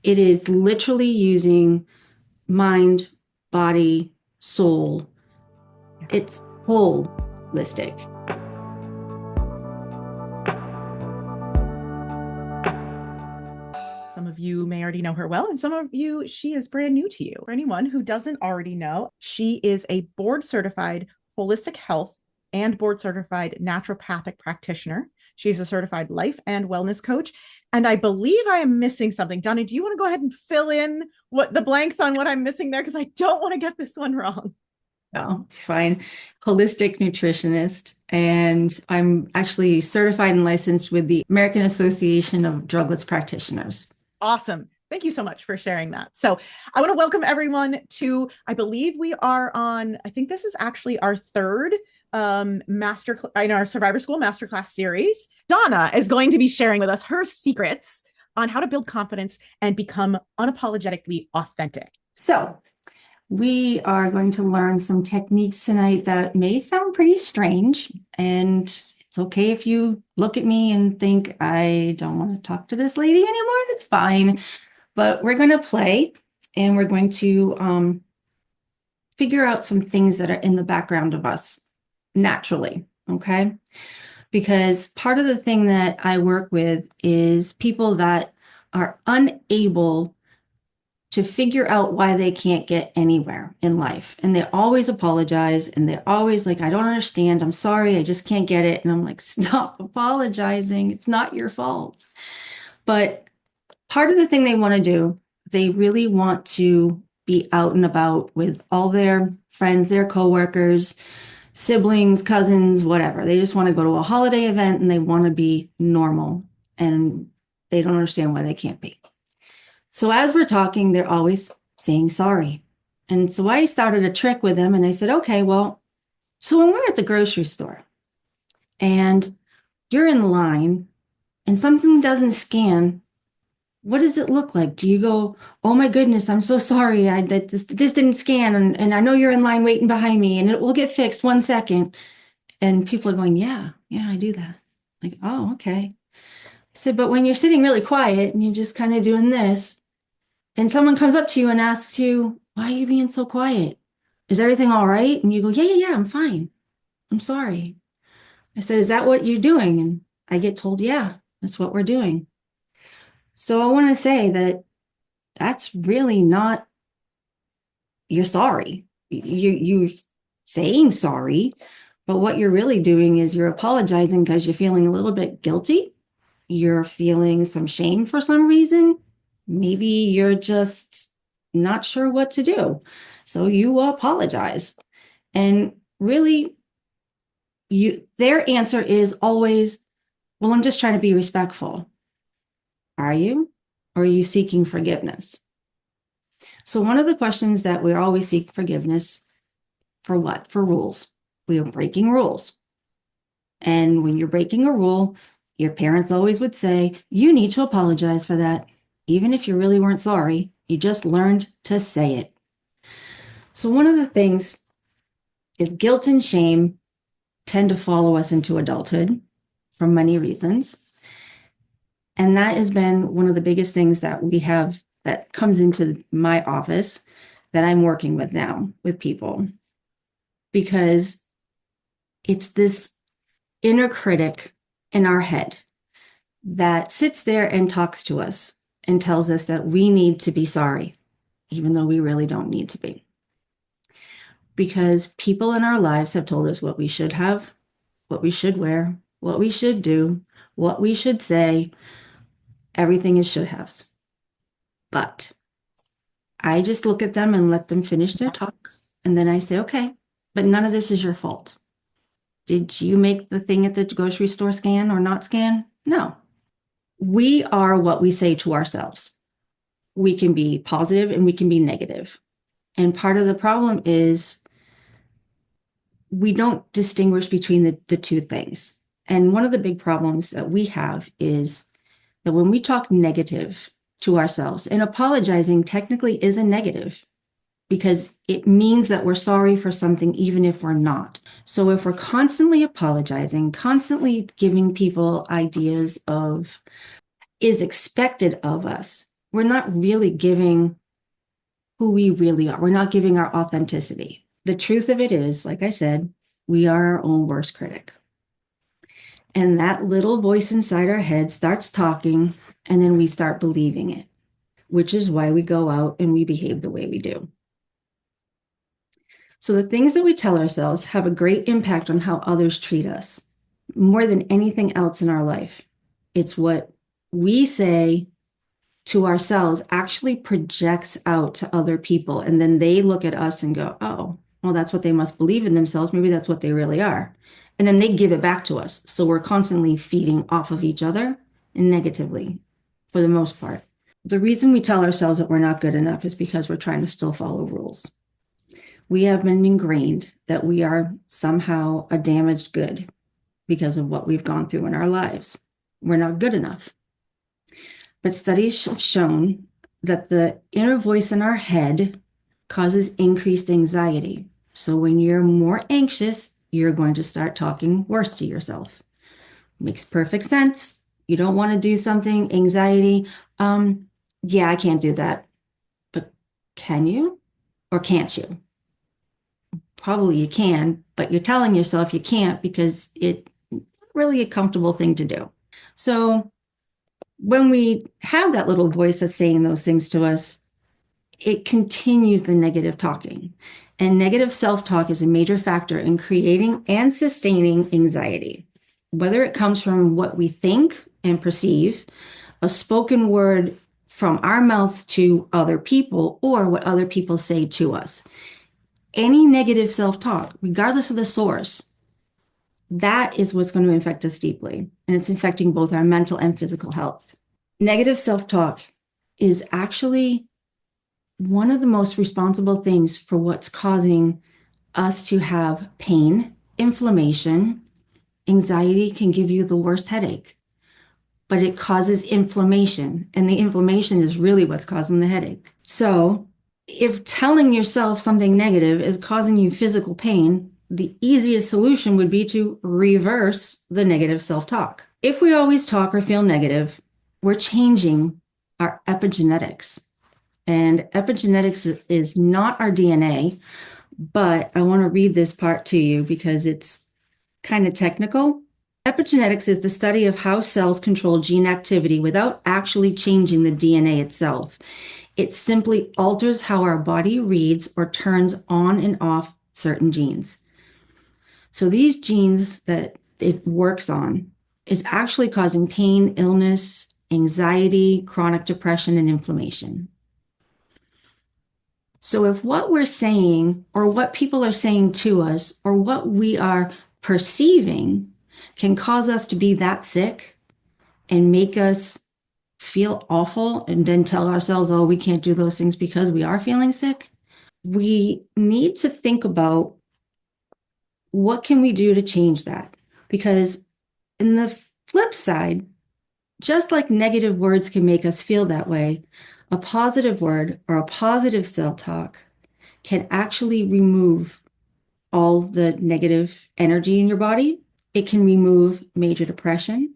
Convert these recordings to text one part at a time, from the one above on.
It is literally using mind, body, soul. It's holistic. Some of you may already know her well, and some of you, she is brand new to you. For anyone who doesn't already know, she is a board certified holistic health and board certified naturopathic practitioner. She's a certified life and wellness coach. And I believe I am missing something. Donna, do you want to go ahead and fill in what the blanks on what I'm missing there? Because I don't want to get this one wrong. No, it's fine. Holistic nutritionist. And I'm actually certified and licensed with the American Association of Drugless Practitioners. Awesome. Thank you so much for sharing that. So I want to welcome everyone to, I believe we are on, I think this is actually our third master in our Survivor School Masterclass series. Donna is going to be sharing with us her secrets on how to build confidence and become unapologetically authentic. So we are going to learn some techniques tonight that may sound pretty strange, and it's okay if you look at me and think, I don't want to talk to this lady anymore. That's fine. But we're going to play, and we're going to figure out some things that are in the background of us naturally, okay? Because part of the thing that I work with is people that are unable to figure out why they can't get anywhere in life. And they always apologize, and they're always like, I don't understand. I'm sorry. I just can't get it. And I'm like, stop apologizing. It's not your fault. But part of the thing they want to do, they really want to be out and about with all their friends, their coworkers, siblings, cousins, whatever. They just want to go to a holiday event and they want to be normal, and they don't understand why they can't be. So as we're talking, they're always saying sorry. And so I started a trick with them, and I said, okay, well, so when we're at the grocery store and you're in line and something doesn't scan, what does it look like? Do you go, oh my goodness, I'm so sorry, this didn't scan, and I know you're in line waiting behind me, and it will get fixed 1 second. And people are going, yeah, I do that. Like, oh, okay. I said, but when you're sitting really quiet and you're just kind of doing this, and someone comes up to you and asks you, why are you being so quiet? Is everything all right? And you go, yeah, I'm fine. I'm sorry. I said, is that what you're doing? And I get told, yeah, that's what we're doing. So I want to say that that's really not, you're sorry. You're saying sorry, but what you're really doing is you're apologizing because you're feeling a little bit guilty. You're feeling some shame for some reason. Maybe you're just not sure what to do. So you apologize. And really, their answer is always, well, I'm just trying to be respectful. Are you? Or are you seeking forgiveness? So one of the questions that we always seek forgiveness for, what? For rules. We are breaking rules. And when you're breaking a rule, your parents always would say, you need to apologize for that. Even if you really weren't sorry, you just learned to say it. So one of the things is guilt and shame tend to follow us into adulthood for many reasons. And that has been one of the biggest things that we have that comes into my office that I'm working with now with people, because it's this inner critic in our head that sits there and talks to us and tells us that we need to be sorry, even though we really don't need to be. Because people in our lives have told us what we should have, what we should wear, what we should do, what we should say. Everything is should haves. But I just look at them and let them finish their talk. And then I say, okay, but none of this is your fault. Did you make the thing at the grocery store scan or not scan? No. We are what we say to ourselves. We can be positive and we can be negative. And part of the problem is we don't distinguish between the two things. And one of the big problems that we have is that when we talk negative to ourselves, and apologizing technically is a negative because it means that we're sorry for something, even if we're not. So if we're constantly apologizing, constantly giving people ideas of is expected of us, we're not really giving who we really are. We're not giving our authenticity. The truth of it is, like I said, we are our own worst critic. And that little voice inside our head starts talking, and then we start believing it, which is why we go out and we behave the way we do. So the things that we tell ourselves have a great impact on how others treat us more than anything else in our life. It's what we say to ourselves actually projects out to other people. And then they look at us and go, oh, well, that's what they must believe in themselves. Maybe that's what they really are. And then they give it back to us. So we're constantly feeding off of each other negatively for the most part. The reason we tell ourselves that we're not good enough is because we're trying to still follow rules. We have been ingrained that we are somehow a damaged good because of what we've gone through in our lives. We're not good enough. But studies have shown that the inner voice in our head causes increased anxiety. So when you're more anxious, you're going to start talking worse to yourself. Makes perfect sense. You don't want to do something, anxiety. Yeah, I can't do that. But can you or can't you? Probably you can, but you're telling yourself you can't because it's really a comfortable thing to do. So when we have that little voice that's saying those things to us, it continues the negative talking. And negative self-talk is a major factor in creating and sustaining anxiety. Whether it comes from what we think and perceive, a spoken word from our mouth to other people, or what other people say to us. Any negative self-talk, regardless of the source, that is what's going to affect us deeply. And it's affecting both our mental and physical health. Negative self-talk is actually one of the most responsible things for what's causing us to have pain, inflammation. Anxiety can give you the worst headache, but it causes inflammation, and the inflammation is really what's causing the headache. So if telling yourself something negative is causing you physical pain, the easiest solution would be to reverse the negative self-talk. If we always talk or feel negative, we're changing our epigenetics. And epigenetics is not our DNA, but I want to read this part to you because it's kind of technical. Epigenetics is the study of how cells control gene activity without actually changing the DNA itself. It simply alters how our body reads or turns on and off certain genes. So these genes that it works on is actually causing pain, illness, anxiety, chronic depression, and inflammation. So if what we're saying or what people are saying to us or what we are perceiving can cause us to be that sick and make us feel awful and then tell ourselves, oh, we can't do those things because we are feeling sick, we need to think about what can we do to change that? Because in the flip side, just like negative words can make us feel that way, a positive word or a positive self-talk can actually remove all the negative energy in your body. It can remove major depression.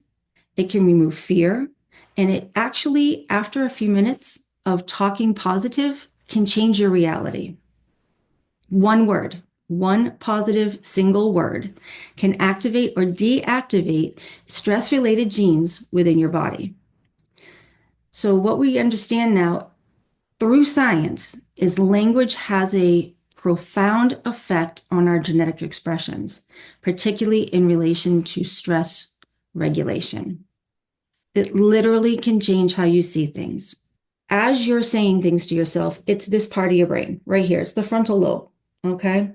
It can remove fear. And it actually, after a few minutes of talking positive, can change your reality. One word, one positive single word can activate or deactivate stress-related genes within your body. So what we understand now through science is language has a profound effect on our genetic expressions, particularly in relation to stress regulation. It literally can change how you see things. As you're saying things to yourself, it's this part of your brain right here. It's the frontal lobe, okay?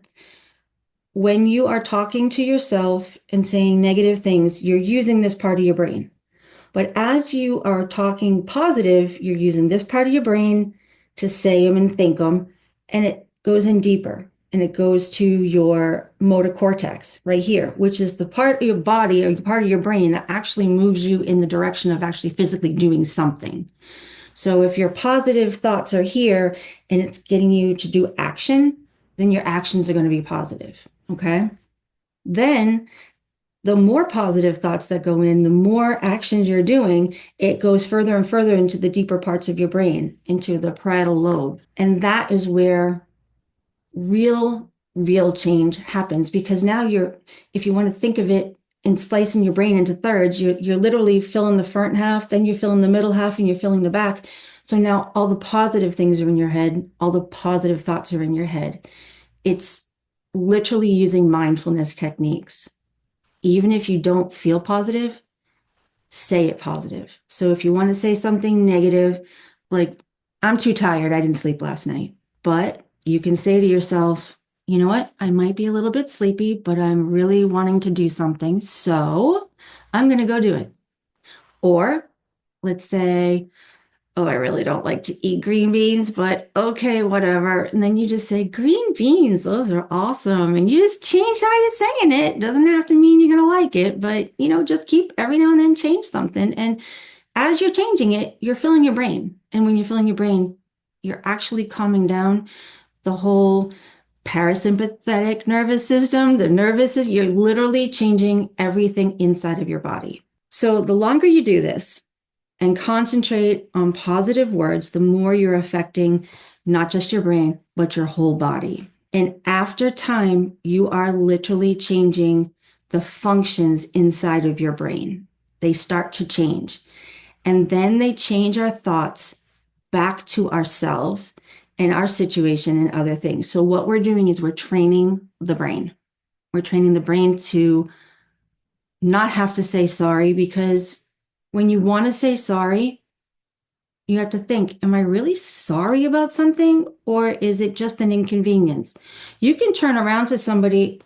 When you are talking to yourself and saying negative things, you're using this part of your brain. But as you are talking positive, you're using this part of your brain to say them and think them, and it goes in deeper and it goes to your motor cortex right here, which is the part of your body or the part of your brain that actually moves you in the direction of actually physically doing something. So if your positive thoughts are here and it's getting you to do action, then your actions are going to be positive. Okay. Then the more positive thoughts that go in, the more actions you're doing, it goes further and further into the deeper parts of your brain, into the parietal lobe. And that is where real change happens, because now if you want to think of it in slicing your brain into thirds, you're literally filling the front half, then you're filling the middle half, and you're filling the back. So now all the positive things are in your head, all the positive thoughts are in your head. It's literally using mindfulness techniques. Even if you don't feel positive, say it positive. So if you want to say something negative, like, I'm too tired, I didn't sleep last night, but you can say to yourself, you know what? I might be a little bit sleepy, but I'm really wanting to do something. So I'm going to go do it. Or let's say, oh, I really don't like to eat green beans, but okay, whatever. And then you just say, green beans, those are awesome. And you just change how you're saying it. Doesn't have to mean you're going to like it, but just keep every now and then change something. And as you're changing it, you're filling your brain. And when you're filling your brain, you're actually calming down the whole parasympathetic nervous system, the nervous system. You're literally changing everything inside of your body. So the longer you do this and concentrate on positive words, the more you're affecting not just your brain, but your whole body. And after time, you are literally changing the functions inside of your brain. They start to change. And then they change our thoughts back to ourselves and our situation and other things. So what we're doing is we're training the brain. We're training the brain to not have to say sorry, because when you want to say sorry, you have to think, am I really sorry about something, or is it just an inconvenience? You can turn around to somebody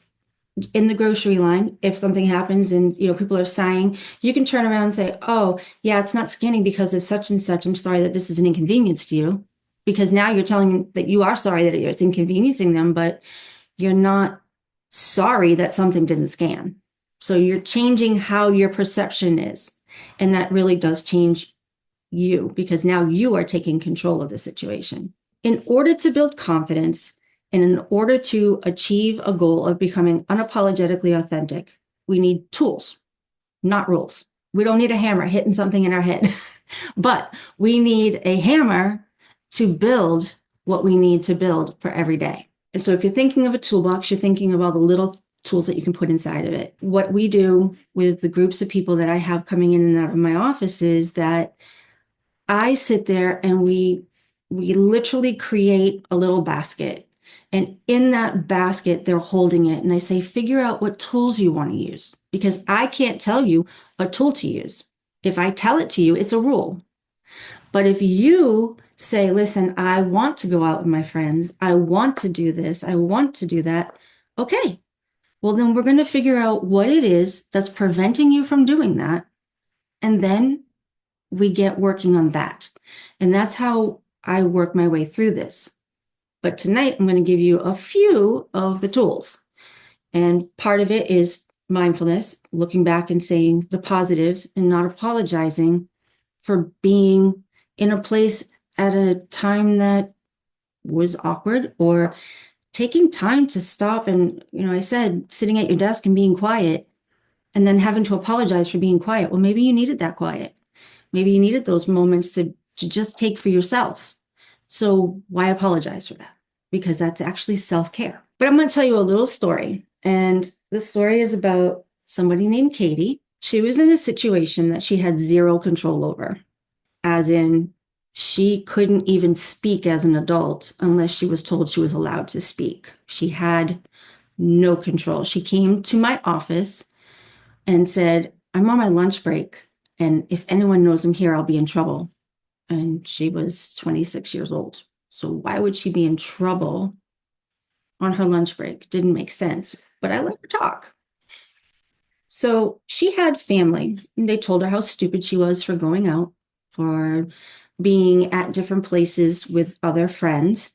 in the grocery line if something happens and people are sighing. You can turn around and say, oh yeah, it's not scanning because of such and such. I'm sorry that this is an inconvenience to you. Because now you're telling them that you are sorry that it's inconveniencing them, but you're not sorry that something didn't scan. So you're changing how your perception is. And that really does change you, because now you are taking control of the situation. In order to build confidence and in order to achieve a goal of becoming unapologetically authentic, we need tools, not rules. We don't need a hammer hitting something in our head, but we need a hammer to build what we need to build for every day. And so if you're thinking of a toolbox, you're thinking of all the little tools that you can put inside of it. What we do with the groups of people that I have coming in and out of my office is that I sit there and we literally create a little basket. And in that basket, they're holding it. And I say, figure out what tools you want to use, because I can't tell you a tool to use. If I tell it to you, it's a rule. But if you say, listen, I want to go out with my friends, I want to do this, I want to do that, okay, well, then we're going to figure out what it is that's preventing you from doing that. And then we get working on that. And that's how I work my way through this. But tonight, I'm going to give you a few of the tools. And part of it is mindfulness, looking back and saying the positives and not apologizing for being in a place at a time that was awkward, or taking time to stop and, I said, sitting at your desk and being quiet and then having to apologize for being quiet. Well, maybe you needed that quiet. Maybe you needed those moments to just take for yourself. So why apologize for that? Because that's actually self-care. But I'm going to tell you a little story. And the story is about somebody named Katie. She was in a situation that she had zero control over, as in she couldn't even speak as an adult unless she was told she was allowed to speak. She had no control. She came to my office and said, I'm on my lunch break, and if anyone knows I'm here, I'll be in trouble. And she was 26 years old. So why would she be in trouble on her lunch break? Didn't make sense, but I let her talk. So she had family. They told her how stupid she was for going out, for being at different places with other friends.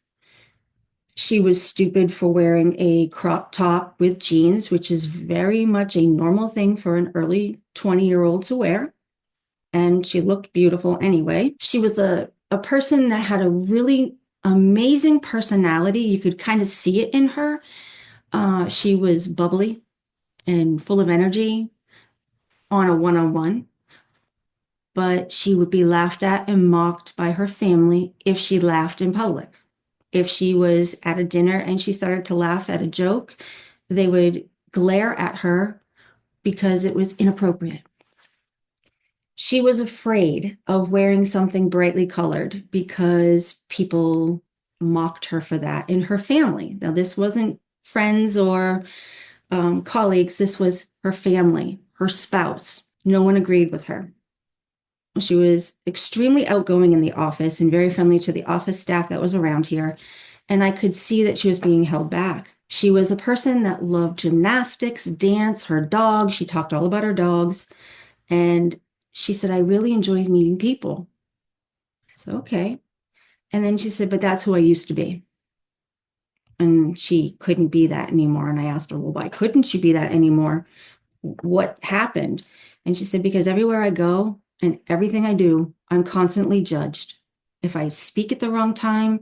She was stupid for wearing a crop top with jeans, which is very much a normal thing for an early 20-year-old to wear. And she looked beautiful anyway. She was a person that had a really amazing personality. You could kind of see it in her. She was bubbly and full of energy. on a one-on-one, but she would be laughed at and mocked by her family if she laughed in public. If she was at a dinner and she started to laugh at a joke, they would glare at her because it was inappropriate. She was afraid of wearing something brightly colored because people mocked her for that in her family. Now, this wasn't friends or colleagues, this was her family, her spouse. No one agreed with her. She was extremely outgoing in the office and very friendly to the office staff that was around here. And I could see that she was being held back. She was a person that loved gymnastics, dance, her dog. She talked all about her dogs. And she said, I really enjoyed meeting people. So, okay. And then she said, but that's who I used to be. And she couldn't be that anymore. And I asked her, well, why couldn't she be that anymore? What happened? And she said, because everywhere I go and everything I do, I'm constantly judged. If I speak at the wrong time,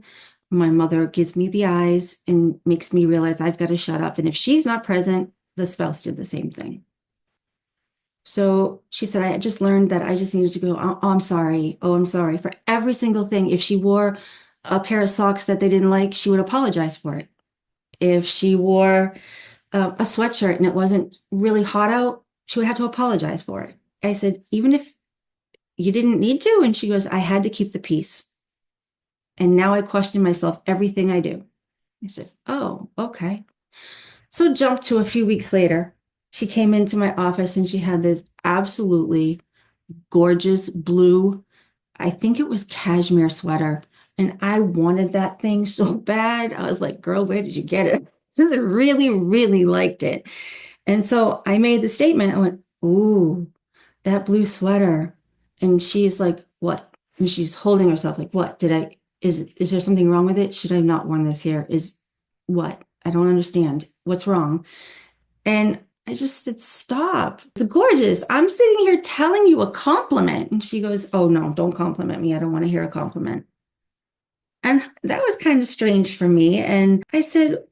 my mother gives me the eyes and makes me realize I've got to shut up. And if she's not present, the spouse did the same thing. So she said, I just learned that I just needed to go, oh, I'm sorry. Oh, I'm sorry for every single thing. If she wore a pair of socks that they didn't like, she would apologize for it. If she wore a sweatshirt and it wasn't really hot out, she would have to apologize for it. I said, even if you didn't need to? And she goes, I had to keep the peace. And now I question myself, everything I do. I said, oh, okay. So jump to a few weeks later. She came into my office and she had this absolutely gorgeous blue, I think it was cashmere sweater. And I wanted that thing so bad. I was like, girl, where did you get it? Just really, really liked it. And so I made the statement. I went, ooh, that blue sweater. And she's like, what? And she's holding herself like, what? Is there something wrong with it? Should I have not worn this here? Is what? I don't understand. What's wrong? And I just said, stop. It's gorgeous. I'm sitting here telling you a compliment. And she goes, oh, no, don't compliment me. I don't want to hear a compliment. And that was kind of strange for me. And I said,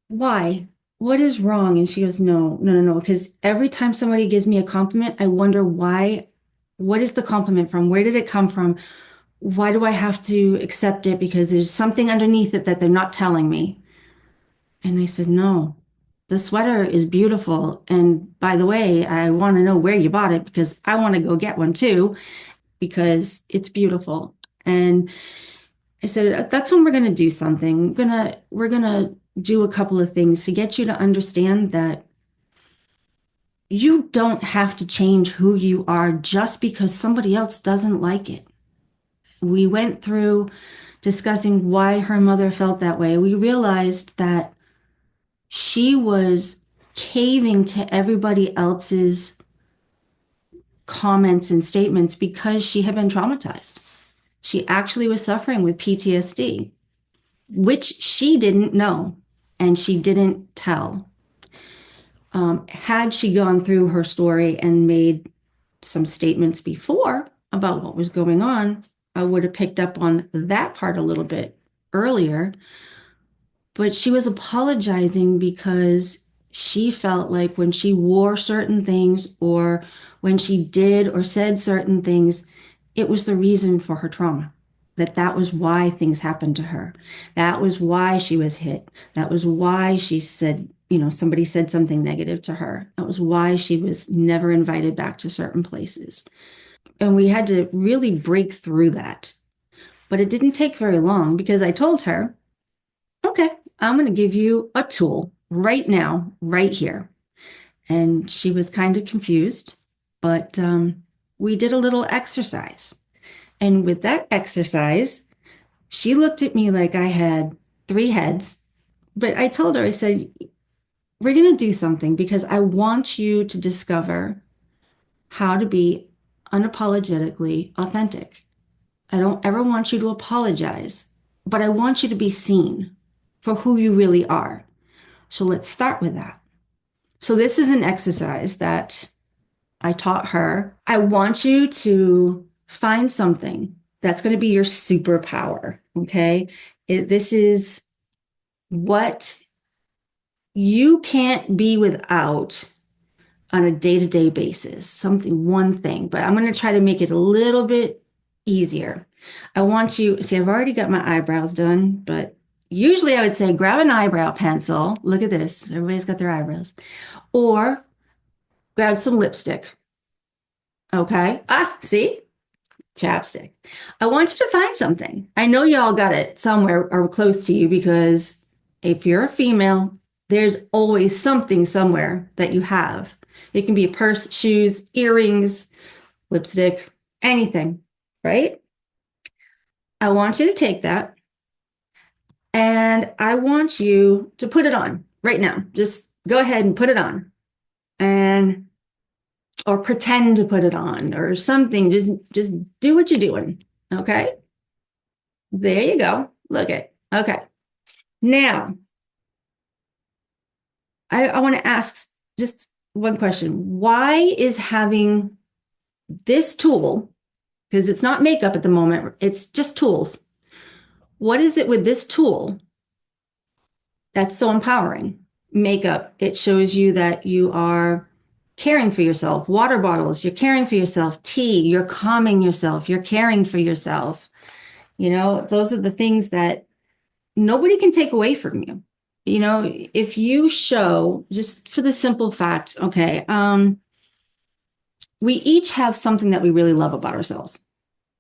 why? What is wrong? And she goes, no, no, no, no. Because every time somebody gives me a compliment, I wonder why. What is the compliment from? Where did it come from? Why do I have to accept it? Because there's something underneath it that they're not telling me. And I said, no, the sweater is beautiful. And by the way, I want to know where you bought it because I want to go get one too, because it's beautiful. And I said, that's when we're going to do something. We're going to do a couple of things to get you to understand that you don't have to change who you are just because somebody else doesn't like it. We went through discussing why her mother felt that way. We realized that she was caving to everybody else's comments and statements because she had been traumatized. She actually was suffering with PTSD, which she didn't know and she didn't tell. Had she gone through her story and made some statements before about what was going on, I would have picked up on that part a little bit earlier. But she was apologizing because she felt like when she wore certain things or when she did or said certain things, it was the reason for her trauma. That was why things happened to her. That was why she was hit. That was why she said, somebody said something negative to her. That was why she was never invited back to certain places. And we had to really break through that. But it didn't take very long because I told her, okay, I'm going to give you a tool right now, right here. And she was kind of confused, but we did a little exercise. And with that exercise, she looked at me like I had three heads. But I told her, I said, we're going to do something because I want you to discover how to be unapologetically authentic. I don't ever want you to apologize, but I want you to be seen for who you really are. So let's start with that. So this is an exercise that I taught her. I want you to find something that's going to be your superpower. Okay. This is what you can't be without on a day-to-day basis, something, one thing, but I'm going to try to make it a little bit easier. I want you, see, I've already got my eyebrows done, but usually I would say grab an eyebrow pencil. Look at this. Everybody's got their eyebrows. Or grab some lipstick. Okay. Ah, see? Chapstick. I want you to find something. I know y'all got it somewhere or close to you because if you're a female, there's always something somewhere that you have. It can be a purse, shoes, earrings, lipstick, anything, right? I want you to take that and I want you to put it on right now. Just go ahead and put it on and or pretend to put it on or something. Just do what you're doing. Okay? There you go. Look at. Okay. Now, I want to ask just one question. Why is having this tool, because it's not makeup at the moment, it's just tools. What is it with this tool that's so empowering? Makeup, it shows you that you are caring for yourself. Water bottles, you're caring for yourself. Tea, you're calming yourself. You're caring for yourself. You know, those are the things that nobody can take away from you. You know, if you show, just for the simple fact, okay, we each have something that we really love about ourselves.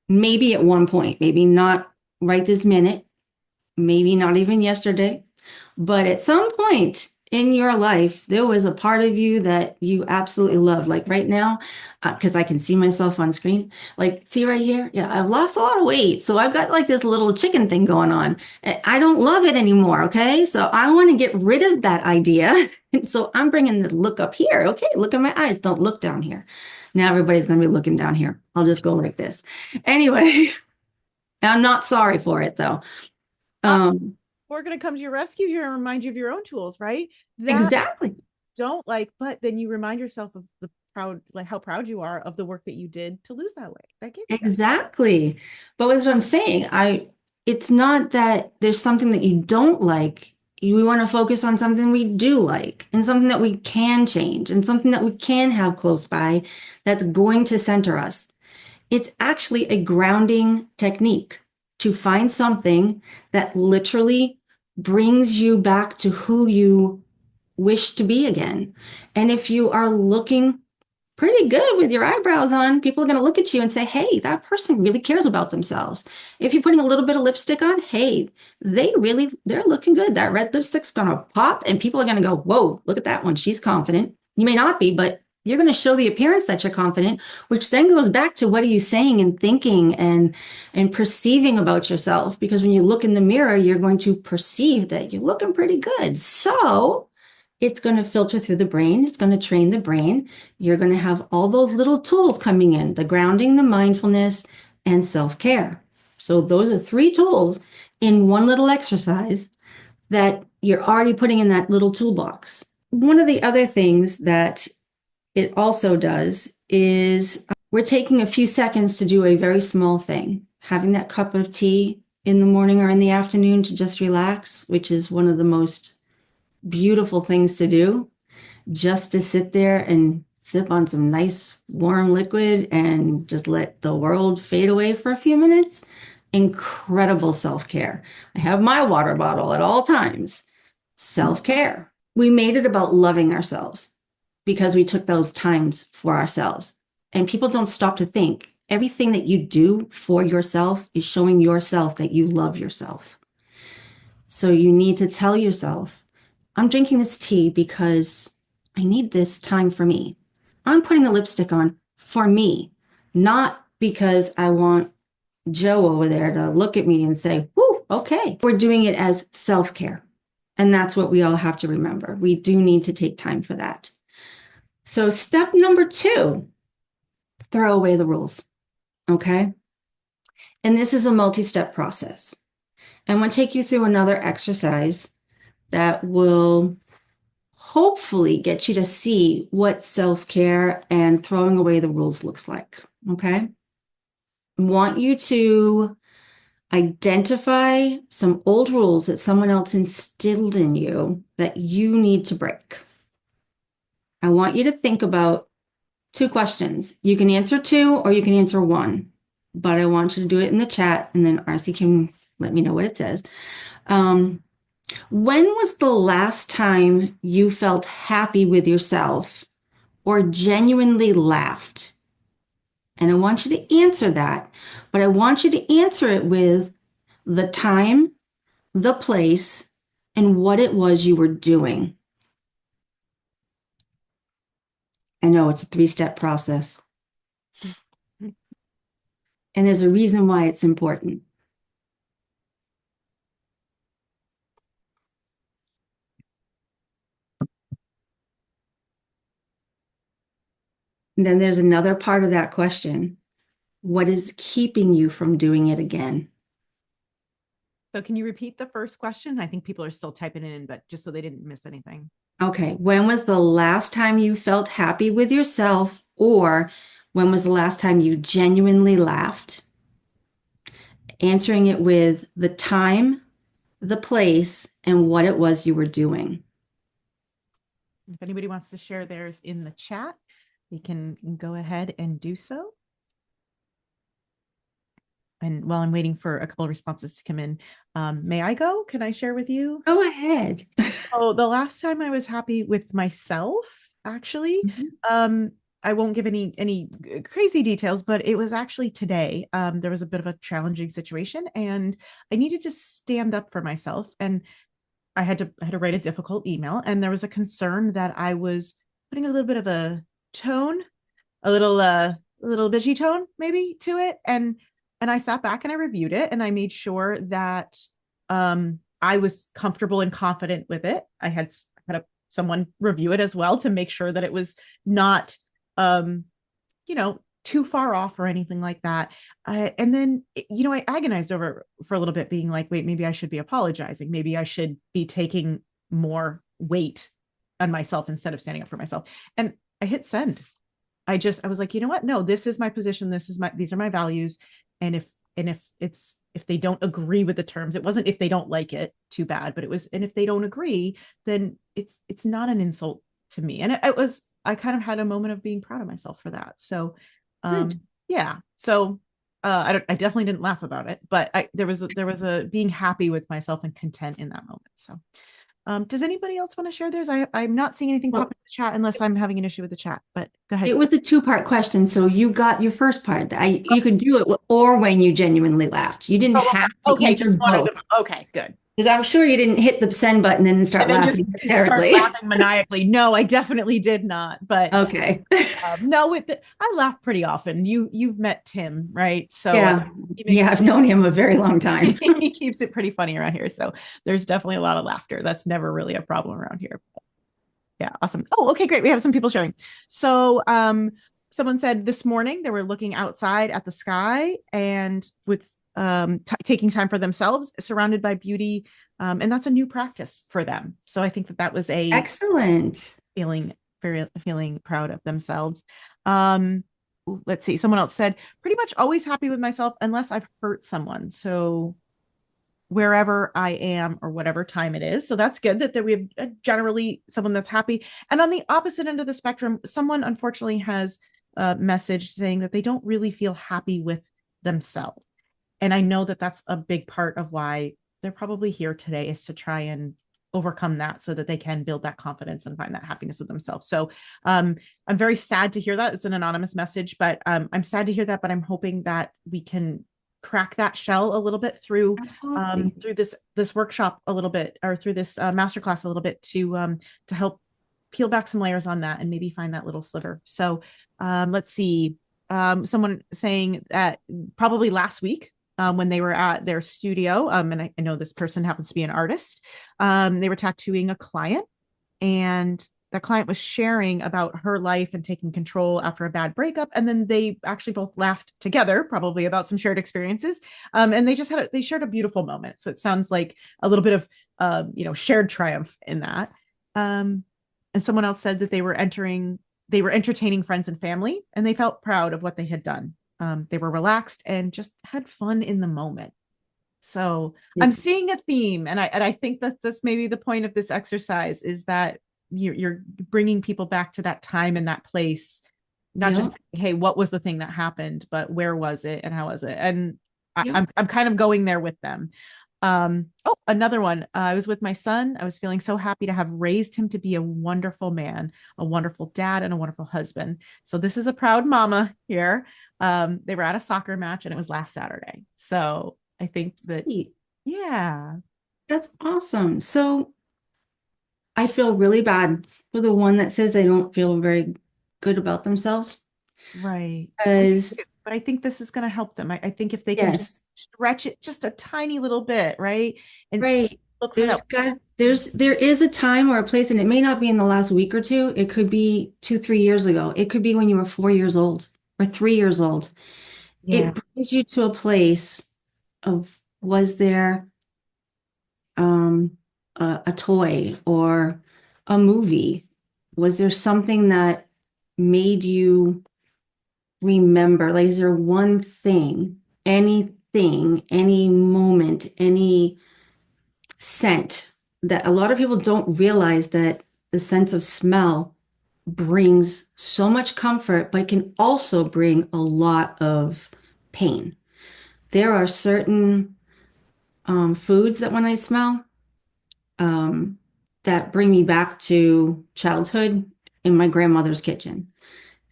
Maybe at one point, maybe not right this minute, maybe not even yesterday, but at some point in your life, there was a part of you that you absolutely love. Like right now, because I can see myself on screen. Like, see right here? Yeah, I've lost a lot of weight. So I've got like this little chicken thing going on. I don't love it anymore. Okay. So I want to get rid of that idea. And so I'm bringing the look up here. Okay. Look at my eyes. Don't look down here. Now everybody's going to be looking down here. I'll just go like this. Anyway, I'm not sorry for it though. Um, We're going to come to your rescue here and remind you of your own tools, right? That exactly. don't like, but then you remind yourself of the proud, like how proud you are of the work that you did to lose that weight. That gave you that. Exactly. But what I'm saying, it's not that there's something that you don't like. We want to focus on something we do like and something that we can change and something that we can have close by that's going to center us. It's actually a grounding technique to find something that literally brings you back to who you wish to be again. And if you are looking pretty good with your eyebrows on, people are going to look at you and say, hey, that person really cares about themselves. If you're putting a little bit of lipstick on, hey, they're looking good. That red lipstick's going to pop and people are going to go, whoa, look at that one. She's confident. You may not be, but you're going to show the appearance that you're confident, which then goes back to what are you saying and thinking and perceiving about yourself? Because when you look in the mirror, you're going to perceive that you're looking pretty good. So it's going to filter through the brain. It's going to train the brain. You're going to have all those little tools coming in, the grounding, the mindfulness, and self-care. So those are three tools in one little exercise that you're already putting in that little toolbox. One of the other things that it also does is we're taking a few seconds to do a very small thing, having that cup of tea in the morning or in the afternoon to just relax, which is one of the most beautiful things to do, just to sit there and sip on some nice warm liquid and just let the world fade away for a few minutes. Incredible self-care. I have my water bottle at all times. Self-care. We made it about loving ourselves because we took those times for ourselves. And people don't stop to think. Everything that you do for yourself is showing yourself that you love yourself. So you need to tell yourself, I'm drinking this tea because I need this time for me. I'm putting the lipstick on for me, not because I want Joe over there to look at me and say, whoo, okay. We're doing it as self-care. And that's what we all have to remember. We do need to take time for that. So step number 2, throw away the rules. Okay. And this is a multi-step process. I'm going to take you through another exercise that will hopefully get you to see what self-care and throwing away the rules looks like. Okay. I want you to identify some old rules that someone else instilled in you that you need to break. I want you to think about two questions. You can answer two or you can answer one, but I want you to do it in the chat and then RC can let me know what it says. When was the last time you felt happy with yourself or genuinely laughed? And I want you to answer that, but I want you to answer it with the time, the place, and what it was you were doing. I know it's a three-step process, and there's a reason why it's important. And then there's another part of that question. What is keeping you from doing it again? So can you repeat the first question? I think people are still typing it in, but just so they didn't miss anything. Okay, when was the last time you felt happy with yourself, or when was the last time you genuinely laughed? Answering it with the time, the place, and what it was you were doing. If anybody wants to share theirs in the chat, they can go ahead and do so. And while I'm waiting for a couple of responses to come in, may I go? Can I share with you? Go ahead. Oh, the last time I was happy with myself, actually, I won't give any crazy details, but it was actually today. There was a bit of a challenging situation, and I needed to stand up for myself. And I had to write a difficult email, and there was a concern that I was putting a little bit of a tone, a little bitchy tone maybe to it, and I sat back and I reviewed it, and I made sure that I was comfortable and confident with it. I had someone review it as well to make sure that it was not too far off or anything like that. And then, I agonized over for a little bit, being like, wait, maybe I should be apologizing. Maybe I should be taking more weight on myself instead of standing up for myself. And I hit send. I was like, you know what? No, this is my position. These are my values. And if they don't agree with the terms, it wasn't if they don't like it, too bad, but it was, and if they don't agree, then it's not an insult to me. And I kind of had a moment of being proud of myself for that. So, yeah. So, I definitely didn't laugh about it, but there was a being happy with myself and content in that moment. So, does anybody else want to share theirs? I'm not seeing anything pop in the chat unless I'm having an issue with the chat, but go ahead. It was a two-part question, so you got your first part. You could do it or when you genuinely laughed. You didn't have to answer just one of both. them. Okay, good. Because I'm sure you didn't hit the send button and then start And then laughing just start hysterically. laughing maniacally. No, I definitely did not. But Okay. no, I laugh pretty often. You've met Tim, right? So yeah, I've known him a very long time. He keeps it pretty funny around here. So there's definitely a lot of laughter. That's never really a problem around here. Yeah, awesome. Oh, okay, great. We have some people sharing. So someone said this morning they were looking outside at the sky and with taking time for themselves, surrounded by beauty. And that's a new practice for them. So I think that was a excellent feeling proud of themselves. Let's see. Someone else said, pretty much always happy with myself unless I've hurt someone. So wherever I am or whatever time it is. So that's good that we have generally someone that's happy. And on the opposite end of the spectrum, someone unfortunately has a message saying that they don't really feel happy with themselves. And I know that that's a big part of why they're probably here today, is to try and overcome that so that they can build that confidence and find that happiness with themselves. So I'm very sad to hear that. It's an anonymous message, but I'm sad to hear that, but I'm hoping that we can crack that shell a little bit through this workshop a little bit, or through this masterclass a little bit, to help peel back some layers on that and maybe find that little sliver. So let's see. Someone saying that probably last week, when they were at their studio, and I know this person happens to be an artist, they were tattooing a client, and that client was sharing about her life and taking control after a bad breakup. And then they actually both laughed together, probably about some shared experiences. And they just they shared a beautiful moment. So it sounds like a little bit of, shared triumph in that. And someone else said that they were entertaining friends and family, and they felt proud of what they had done. They were relaxed and just had fun in the moment. So I'm seeing a theme, and I think that this may be the point of this exercise, is that you're bringing people back to that time and that place, not just Yep. saying, hey, what was the thing that happened, but where was it and how was it? And Yep. I'm kind of going there with them. Oh, another one. I was with my son. I was feeling so happy to have raised him to be a wonderful man, a wonderful dad, and a wonderful husband. So this is a proud mama here. They were at a soccer match and it was last Saturday. So I think that, Sweet. yeah, That's awesome. So I feel really bad for the one that says they don't feel very good about themselves. right. I do Because too. But I think this is going to help them. I think if they can just yes, stretch it just a tiny little bit, right? And right. look for that. There is a time or a place, and it may not be in the last week or two. It could be 2, 3 years ago. It could be when you were 4 years old or 3 years old. Yeah. It brings you to a place of, was there um a toy or a movie? Was there something that made you remember? Like, is there one thing, anything, any moment, any scent that a lot of people don't realize that the sense of smell brings so much comfort, but can also bring a lot of pain. There are certain foods that when I smell, um, that bring me back to childhood in my grandmother's kitchen.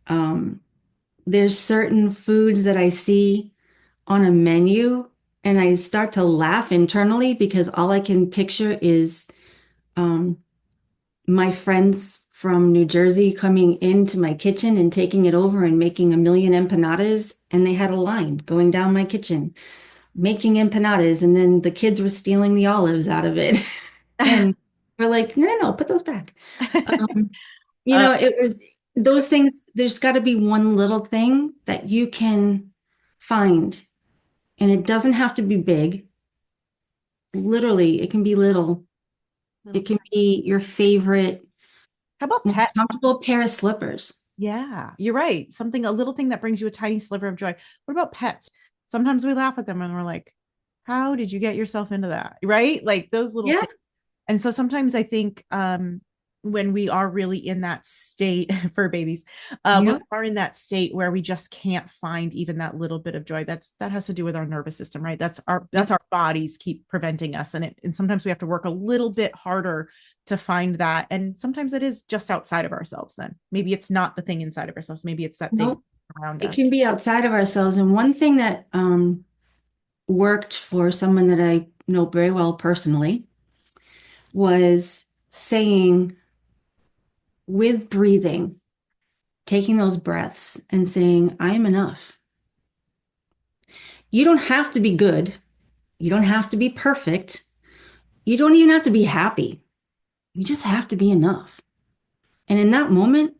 Um, there's certain foods that I see on a menu and I start to laugh internally because all I can picture is um, my friends from New Jersey coming into my kitchen and taking it over and making a million empanadas. And they had a line going down my kitchen making empanadas. And then the kids were stealing the olives out of it. And we're like, no, no, no, put those back. Um, uh, it was those things. There's got to be one little thing that you can find, and it doesn't have to be big. Literally, it can be little. little It can tiny. be your favorite, How about most pets? comfortable pair of slippers. Yeah, you're right. Something, a little thing that brings you a tiny sliver of joy. What about pets? Sometimes we laugh at them and we're like, how did you get yourself into that? Right? Like those little Yeah. things. And so sometimes I think when we are really in that state for babies, when Yep. we are in that state where we just can't find even that little bit of joy, that has to do with our nervous system, right? That's Yep. our bodies keep preventing us, and sometimes we have to work a little bit harder to find that. And sometimes it is just outside of ourselves. Then maybe it's not the thing inside of ourselves. Maybe it's that thing Nope. around It us. can be outside of ourselves. And one thing that worked for someone that I know very well personally was saying with breathing, taking those breaths and saying, I am enough. You don't have to be good. You don't have to be perfect. You don't even have to be happy. You just have to be enough. And in that moment,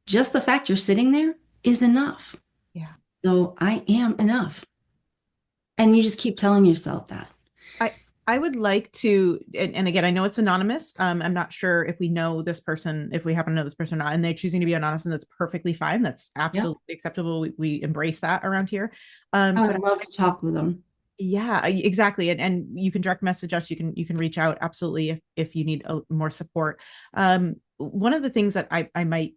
just the fact you're sitting there is enough. Yeah. So I am enough. And you just keep telling yourself that. I I would like to, and again, I know it's anonymous. I'm not sure if we know this person, if we happen to know this person or not, and they're choosing to be anonymous, and that's perfectly fine. That's Yep. absolutely acceptable. We embrace that around here. I But would love to talk with them. yeah, exactly. And you can direct message us. You can reach out absolutely if you need more support. One of the things that I might,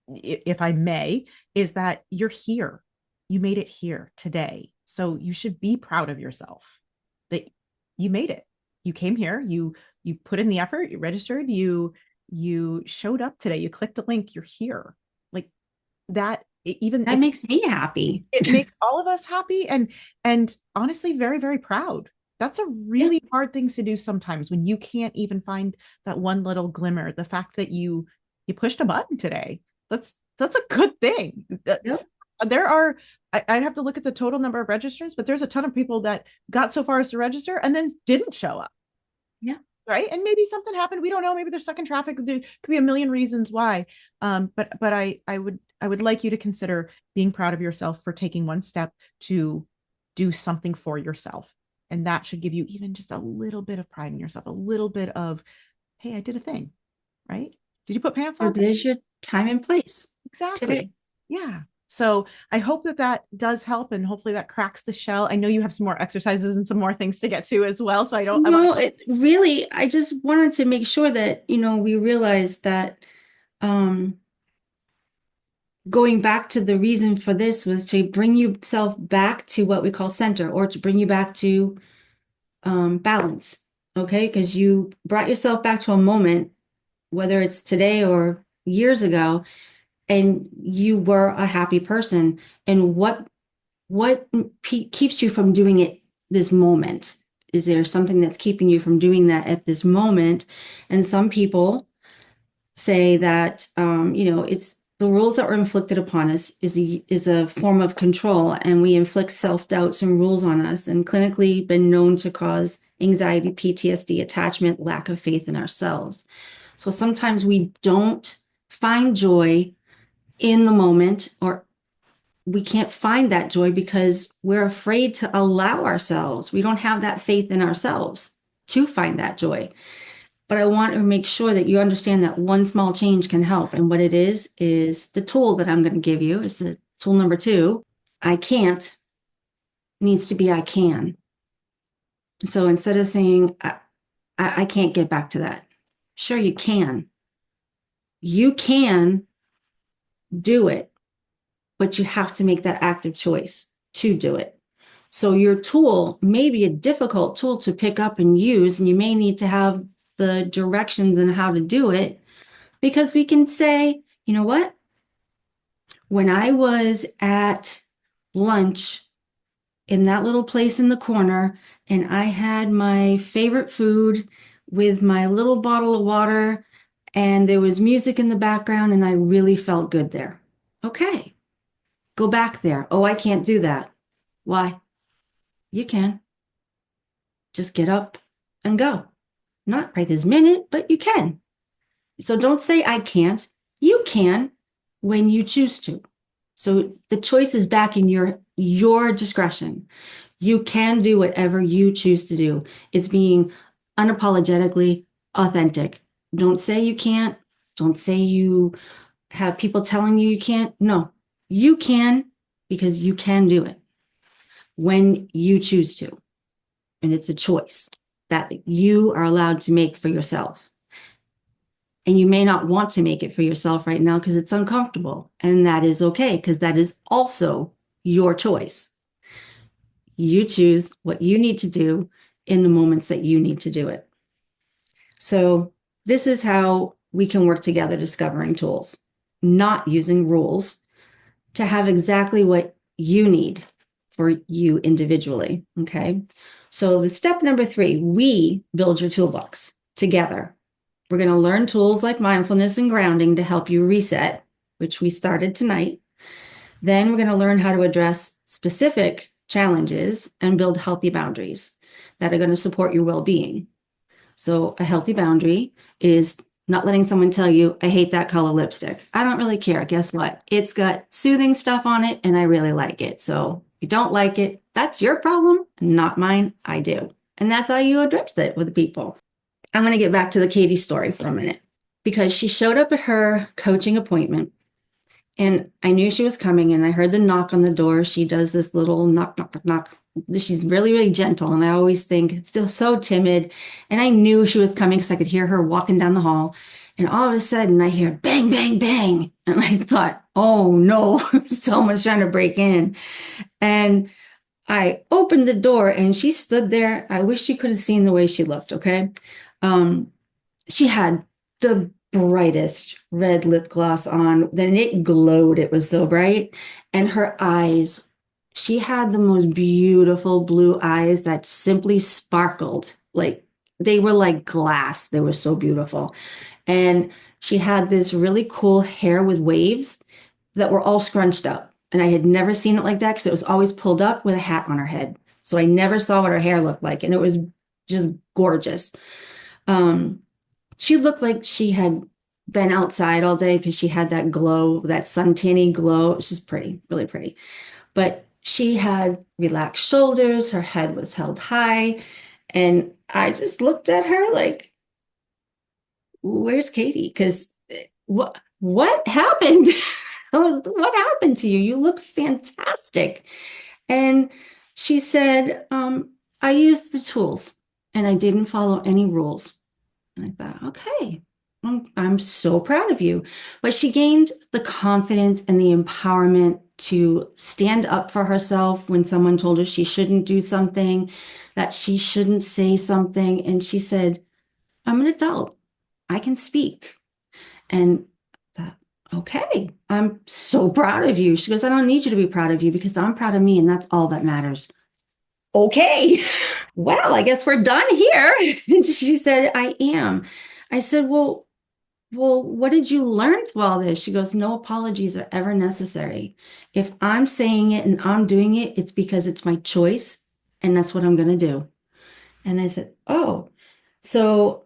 if I may, is that you're here. You made it here today, so you should be proud of yourself that you made it. You came here. You put in the effort. You registered. You showed up today. You clicked a link. You're here. Like that. Even That if makes me happy. it makes all of us happy and honestly very very proud. That's a Yeah. really hard thing to do sometimes when you can't even find that one little glimmer. The fact that you pushed a button today, that's a good thing. Yep. There are, I'd have to look at the total number of registrants, but there's a ton of people that got so far as to register and then didn't show up, Yeah. right? And maybe something happened, we don't know, maybe they're stuck in traffic, there could be a million reasons why. But I would like you to consider being proud of yourself for taking one step to do something for yourself, and that should give you even just a little bit of pride in yourself, a little bit of, hey, I did a thing, right? Did you put pants So on today? there's your time and place Exactly. today. Yeah. So I hope that that does help, and hopefully that cracks the shell. I know you have some more exercises and some more things to get to as well. So I want to. No, it really, I just wanted to make sure that, we realize that um, going back to the reason for this was to bring yourself back to what we call center, or to bring you back to balance. Okay. Because you brought yourself back to a moment, whether it's today or years ago, and you were a happy person. And what keeps you from doing it this moment? Is there something that's keeping you from doing that at this moment? And some people say that it's the rules that were inflicted upon us is a form of control, and we inflict self-doubts and rules on us, and clinically been known to cause anxiety, PTSD, attachment, lack of faith in ourselves. So sometimes we don't find joy in the moment, or we can't find that joy because we're afraid to allow ourselves. We don't have that faith in ourselves to find that joy. But I want to make sure that you understand that one small change can help. And what it is the tool that I'm going to give you. It's the tool number 2. I can't needs to be I can. So instead of saying, I can't get back to that. Sure, you can. You can do it, but you have to make that active choice to do it. So your tool may be a difficult tool to pick up and use, and you may need to have the directions on how to do it, because we can say, you know what? When I was at lunch in that little place in the corner, and I had my favorite food with my little bottle of water, and there was music in the background, and I really felt good there. Okay, go back there. Oh, I can't do that. Why? You can. Just get up and go. Not right this minute, but you can. So don't say I can't. You can when you choose to. So the choice is back in your discretion. You can do whatever you choose to do. It's being unapologetically authentic. Don't say you can't. Don't say you have people telling you you can't. No, you can, because you can do it when you choose to. And it's a choice that you are allowed to make for yourself. And you may not want to make it for yourself right now because it's uncomfortable. And that is okay, because that is also your choice. You choose what you need to do in the moments that you need to do it. So this is how we can work together discovering tools, not using rules, to have exactly what you need for you individually. Okay. So the step number 3, we build your toolbox together. We're going to learn tools like mindfulness and grounding to help you reset, which we started tonight. Then we're going to learn how to address specific challenges and build healthy boundaries that are going to support your well-being. So a healthy boundary is not letting someone tell you, I hate that color lipstick. I don't really care. Guess what? It's got soothing stuff on it and I really like it. So if you don't like it, that's your problem, not mine. I do. And that's how you address it with people. I'm going to get back to the Katie story for a minute, because she showed up at her coaching appointment and I knew she was coming, and I heard the knock on the door. She does this little knock, knock, knock, knock. She's really, really gentle. And I always think it's still so timid. And I knew she was coming because I could hear her walking down the hall. And all of a sudden I hear bang, bang, bang. And I thought, oh no, someone's trying to break in. And I opened the door and she stood there. I wish you could have seen the way she looked. Okay. She had the brightest red lip gloss on. Then it glowed. It was so bright. And her eyes, she had the most beautiful blue eyes that simply sparkled. Like they were like glass. They were so beautiful. And she had this really cool hair with waves that were all scrunched up. And I had never seen it like that because it was always pulled up with a hat on her head. So I never saw what her hair looked like. And it was just gorgeous. She looked like she had been outside all day because she had that glow, that suntanny glow. She's pretty, really pretty. But she had relaxed shoulders. Her head was held high. And I just looked at her like, where's Katie? Because what happened? What happened to you? You look fantastic. And she said, I used the tools and I didn't follow any rules. And I thought, okay, I'm so proud of you. But she gained the confidence and the empowerment to stand up for herself when someone told her she shouldn't do something, that she shouldn't say something. And she said, I'm an adult. I can speak. And I thought, okay, I'm so proud of you. She goes, I don't need you to be proud of you because I'm proud of me, and that's all that matters. Okay, well, I guess we're done here. And she said, I am. I said, well, what did you learn through all this? She goes, no apologies are ever necessary. If I'm saying it and I'm doing it, it's because it's my choice and that's what I'm going to do. And I said, oh, so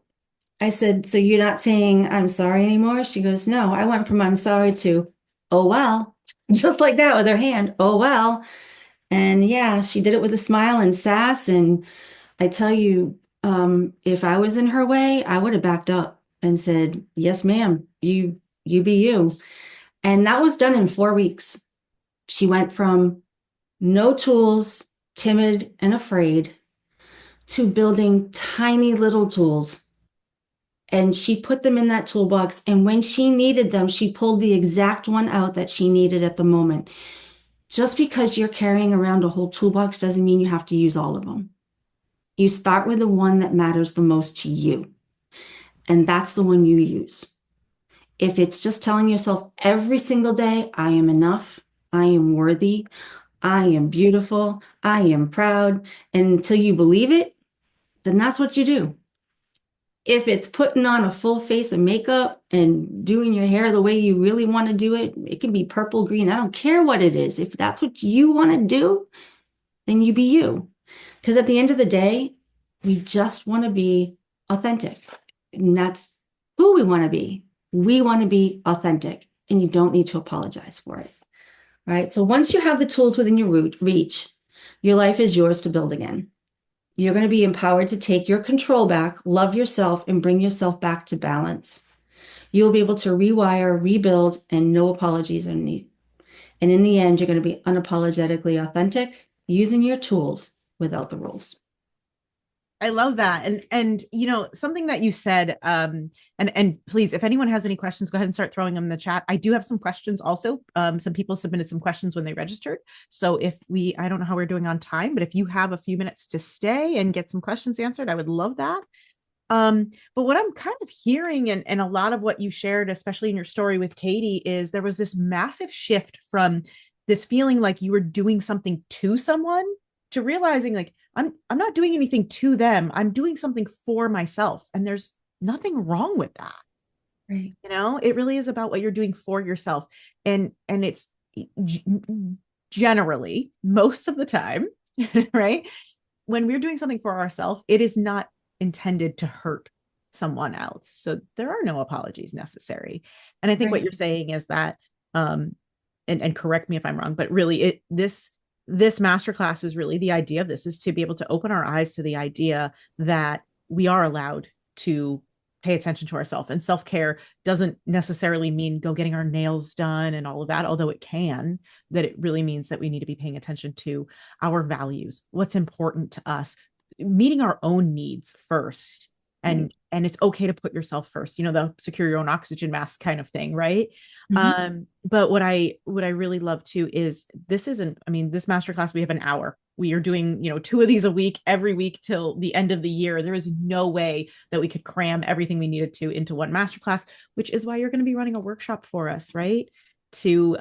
I said, so you're not saying I'm sorry anymore? She goes, no, I went from I'm sorry to, oh, well, just like that with her hand, oh, well. And yeah, she did it with a smile and sass. And I tell you, if I was in her way, I would have backed up and said, yes, ma'am, you be you. And that was done in 4 weeks. She went from no tools, timid and afraid, to building tiny little tools. And she put them in that toolbox. And when she needed them, she pulled the exact one out that she needed at the moment. Just because you're carrying around a whole toolbox doesn't mean you have to use all of them. You start with the one that matters the most to you, and that's the one you use. If it's just telling yourself every single day, I am enough, I am worthy, I am beautiful, I am proud, and until you believe it, then that's what you do. If it's putting on a full face of makeup and doing your hair the way you really want to do it, it can be purple, green, I don't care what it is. If that's what you want to do, then you be you. Because at the end of the day, we just want to be authentic. And that's who we want to be. We want to be authentic, and you don't need to apologize for it. Right? So once you have the tools within your reach, your life is yours to build again. You're going to be empowered to take your control back, love yourself, and bring yourself back to balance. You'll be able to rewire, rebuild, and no apologies are needed. And in the end, you're going to be unapologetically authentic, using your tools without the rules. I love that. And something that you said, and please, if anyone has any questions, go ahead and start throwing them in the chat. I do have some questions also. Some people submitted some questions when they registered. So I don't know how we're doing on time, but if you have a few minutes to stay and get some questions answered, I would love that. But what I'm kind of hearing, and a lot of what you shared, especially in your story with Katie, is there was this massive shift from this feeling like you were doing something to someone to realizing like I'm not doing anything to them. I'm doing something for myself. And there's nothing wrong with that. Right. It really is about what you're doing for yourself. And it's generally most of the time, right? When we're doing something for ourselves, it is not intended to hurt someone else. So there are no apologies necessary. And I think what Right. you're saying is that, and correct me if I'm wrong, but really this masterclass is really the idea of this is to be able to open our eyes to the idea that we are allowed to pay attention to ourselves. And self-care doesn't necessarily mean go getting our nails done and all of that, although it can, that it really means that we need to be paying attention to our values, what's important to us, meeting our own needs first. And it's okay to put yourself first, the secure your own oxygen mask kind of thing, right? Mm-hmm. But what I really love too is this masterclass, we have an hour. We are doing, 2 of these a week, every week till the end of the year. There is no way that we could cram everything we needed to into one masterclass, which is why you're going to be running a workshop for us, right? To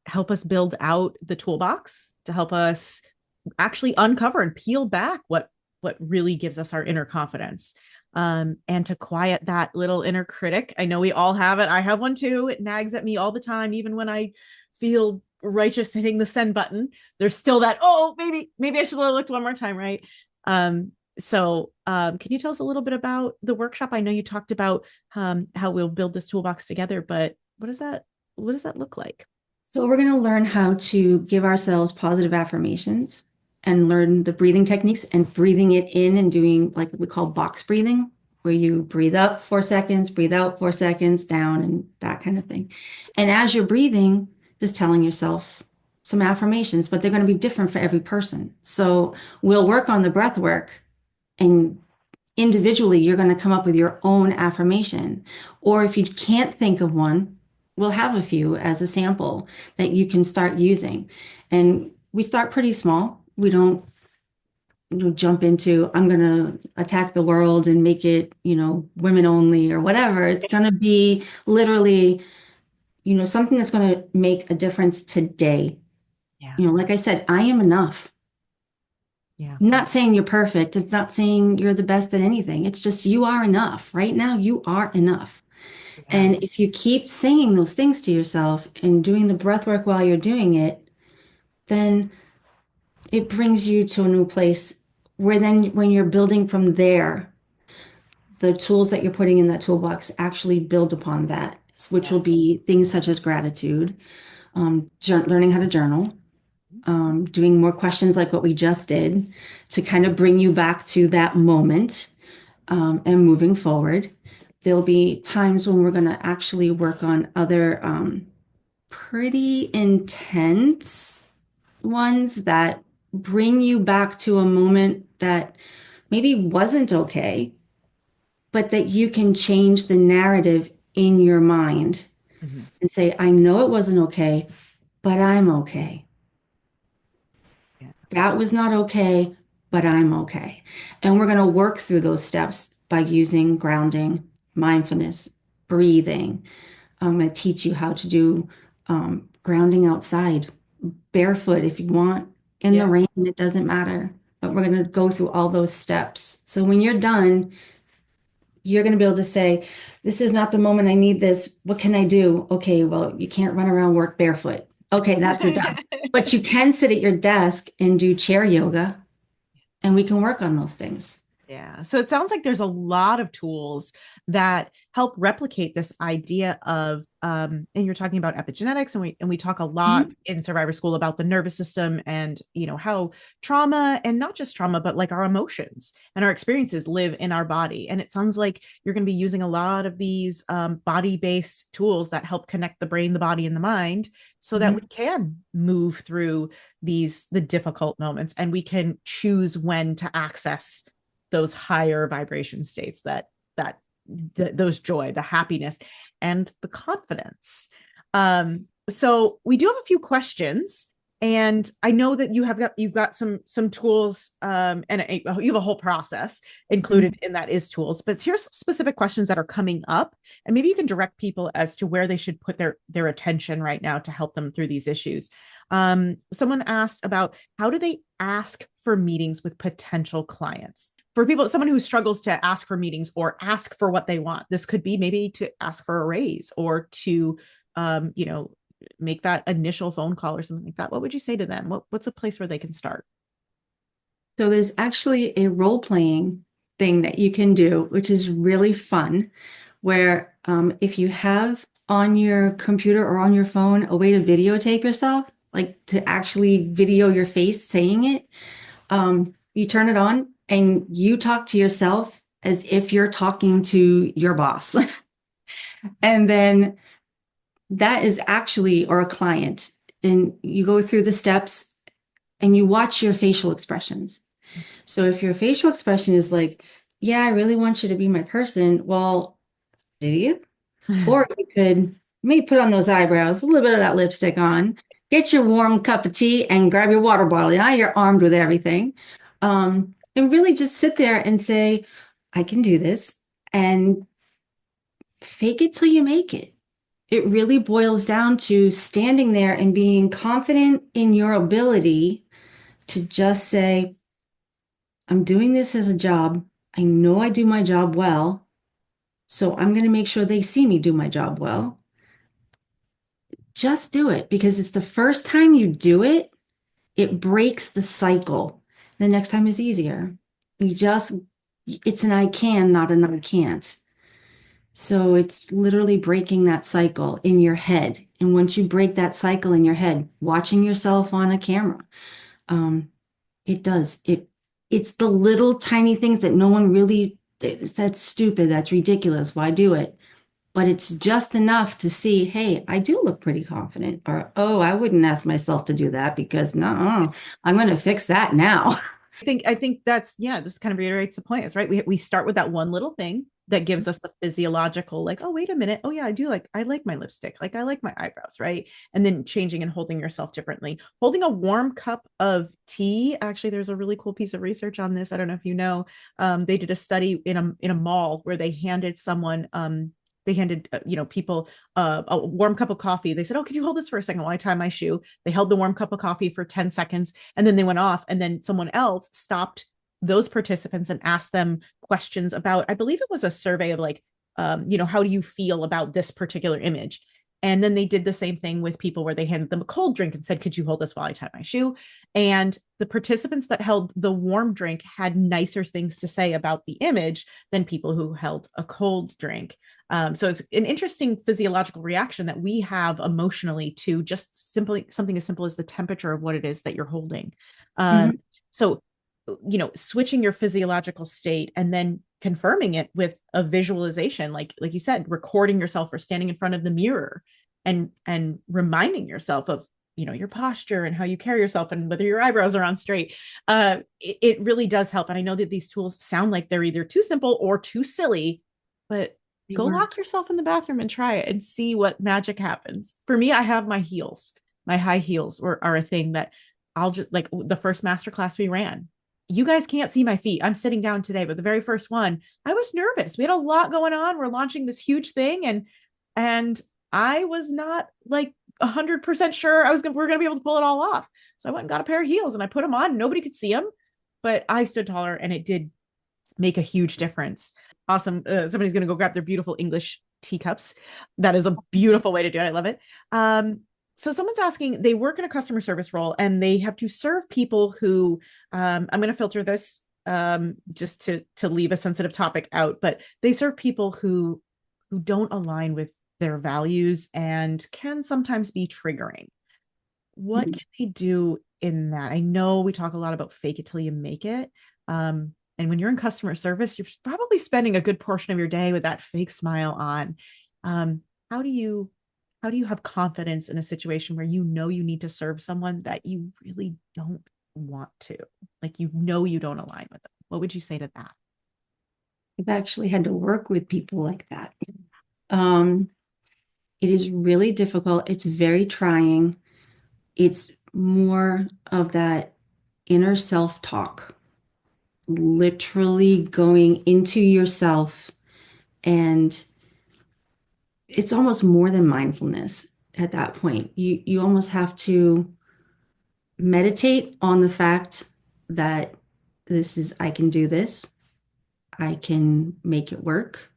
help us build out the toolbox, to help us actually uncover and peel back what really gives us our inner confidence. And to quiet that little inner critic. I know we all have it. I have one too. It nags at me all the time, even when I feel righteous hitting the send button. There's still that, oh, maybe I should have looked one more time, right? So can you tell us a little bit about the workshop? I know you talked about how we'll build this toolbox together, but what does that look like? So we're going to learn how to give ourselves positive affirmations and learn the breathing techniques and breathing it in and doing like what we call box breathing. where you breathe up 4 seconds, breathe out 4 seconds, down, and that kind of thing. And as you're breathing, just telling yourself some affirmations, but they're going to be different for every person. So we'll work on the breath work, and individually, you're going to come up with your own affirmation. Or if you can't think of one, we'll have a few as a sample that you can start using. And we start pretty small. We don't jump into, I'm going to attack the world and make it, women only or whatever. It's going to be literally, something that's going to make a difference today. Yeah. Like I said, I am enough. Yeah. I'm not saying you're perfect. It's not saying you're the best at anything. It's just you are enough. Right now, you are enough. Yeah. And if you keep saying those things to yourself and doing the breath work while you're doing it, then it brings you to a new place where then when you're building from there, the tools that you're putting in that toolbox actually build upon that, which Yeah. will be things such as gratitude, learning how to journal, doing more questions like what we just did to kind of bring you back to that moment, and moving forward. There'll be times when we're going to actually work on other pretty intense ones that bring you back to a moment that maybe wasn't okay, but that you can change the narrative in your mind Mhm. and say, I know it wasn't okay, but I'm okay. Yeah. That was not okay, but I'm okay. And we're going to work through those steps by using grounding, mindfulness, breathing. I'm going to teach you how to do grounding outside, barefoot if you want, in the Yeah. rain, it doesn't matter. But we're going to go through all those steps. So when you're done, you're going to be able to say, this is not the moment I need this. What can I do? Okay, well, you can't run around work barefoot. Okay, that's it done. But you can sit at your desk and do chair yoga, and we can work on those things. Yeah. So it sounds like there's a lot of tools that help replicate this idea of and you're talking about epigenetics, and we talk a lot Mhm. in survivor school about the nervous system and how trauma, and not just trauma, but like our emotions and our experiences live in our body. And it sounds like you're going to be using a lot of these body-based tools that help connect the brain, the body, and the mind so that we Mhm. can move through the difficult moments, and we can choose when to access those higher vibration states, that those joy, the happiness, and the confidence. So we do have a few questions, and I know that you've got some tools, you have a whole process included Mhm. in that is tools. But here's specific questions that are coming up, and maybe you can direct people as to where they should put their attention right now to help them through these issues. Someone asked about how do they ask for meetings with potential clients. For people, someone who struggles to ask for meetings or ask for what they want, this could be maybe to ask for a raise or to, um, you know, make that initial phone call or something like that. What would you say to them? What's a place where they can start? So there's actually a role playing thing that you can do, which is really fun, where if you have on your computer or on your phone a way to videotape yourself, like to actually video your face saying it, you turn it on and you talk to yourself as if you're talking to your boss. And then that is actually, or a client, and you go through the steps and you watch your facial expressions. So if your facial expression is like, yeah, I really want you to be my person, well, do you? Or you could maybe put on those eyebrows, a little bit of that lipstick on, get your warm cup of tea and grab your water bottle. Now you're armed with everything. And really just sit there and say, I can do this, and fake it till you make it. It really boils down to standing there and being confident in your ability to just say, I'm doing this as a job. I know I do my job well. So I'm going to make sure they see me do my job well. Just do it because it's the first time you do it, it breaks the cycle. The next time is easier. You just, it's an I can, not an I can't. So it's literally breaking that cycle in your head. And once you break that cycle in your head, watching yourself on a camera, um, it does. It's the little tiny things that no one really That's stupid. That's ridiculous. Why do it? But it's just enough to see, hey, I do look pretty confident. Or, oh, I wouldn't ask myself to do that because no, I'm going to fix that now. I think that's, yeah, this kind of reiterates the point is right. We start with that one little thing that gives us the physiological, like, oh, wait a minute. Oh yeah, I like my lipstick. Like I like my eyebrows, right? And then changing and holding yourself differently. Holding a warm cup of tea. Actually, there's a really cool piece of research on this. I don't know if you know. They did a study in a mall where they handed people a warm cup of coffee. They said, oh, could you hold this for a second while I tie my shoe? They held the warm cup of coffee for 10 seconds and then they went off, and then someone else stopped those participants and asked them questions about, I believe it was a survey of like, how do you feel about this particular image? And then they did the same thing with people where they handed them a cold drink and said, could you hold this while I tie my shoe? And the participants that held the warm drink had nicer things to say about the image than people who held a cold drink. So it's an interesting physiological reaction that we have emotionally to just simply something as simple as the temperature of what it is that you're holding. Mhm. So, switching your physiological state and then confirming it with a visualization, like you said, recording yourself or standing in front of the mirror and reminding yourself of your posture and how you carry yourself and whether your eyebrows are on straight. It really does help. And I know that these tools sound like they're either too simple or too silly, but They go lock work. yourself in the bathroom and try it and see what magic happens. For me, I have my heels. My high heels are a thing that I'll just, like, the first master class we ran. You guys can't see my feet. I'm sitting down today, but the very first one, I was nervous. We had a lot going on. We're launching this huge thing, and I was not like 100% sure we're gonna be able to pull it all off. So I went and got a pair of heels and I put them on. Nobody could see them, but I stood taller, and it did make a huge difference. Awesome. Somebody's going to go grab their beautiful English teacups. That is a beautiful way to do it. I love it. So someone's asking, they work in a customer service role and they have to serve people who, I'm going to filter this just to leave a sensitive topic out, but they serve people who don't align with their values and can sometimes be triggering. What can they do in that? I know we talk a lot about fake it till you make it. And when you're in customer service, you're probably spending a good portion of your day with that fake smile on. Um, how do you have confidence in a situation where you need to serve someone that you really don't want to? Like you don't align with them. What would you say to that? I've actually had to work with people like that. Um, it is really difficult. It's very trying. It's more of that inner self-talk, literally going into yourself. And it's almost more than mindfulness at that point. You almost have to meditate on the fact that I can do this. I can make it work.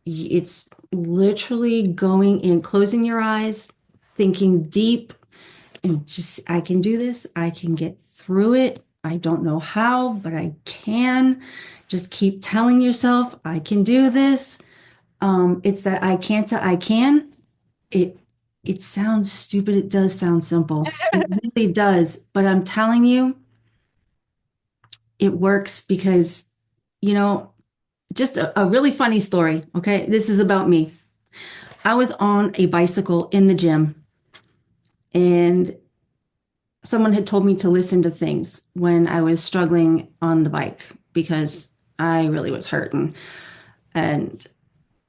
It's literally going in, closing your eyes, thinking deep, and just, I can do this. I can get through it. I don't know how, but I can. Just keep telling yourself, I can do this. It's that I can't to I can. It it sounds stupid. It does sound simple. It really does. But I'm telling you, it works because, you know, just a really funny story. Okay. This is about me. I was on a bicycle in the gym and someone had told me to listen to things when I was struggling on the bike because I really was hurting. And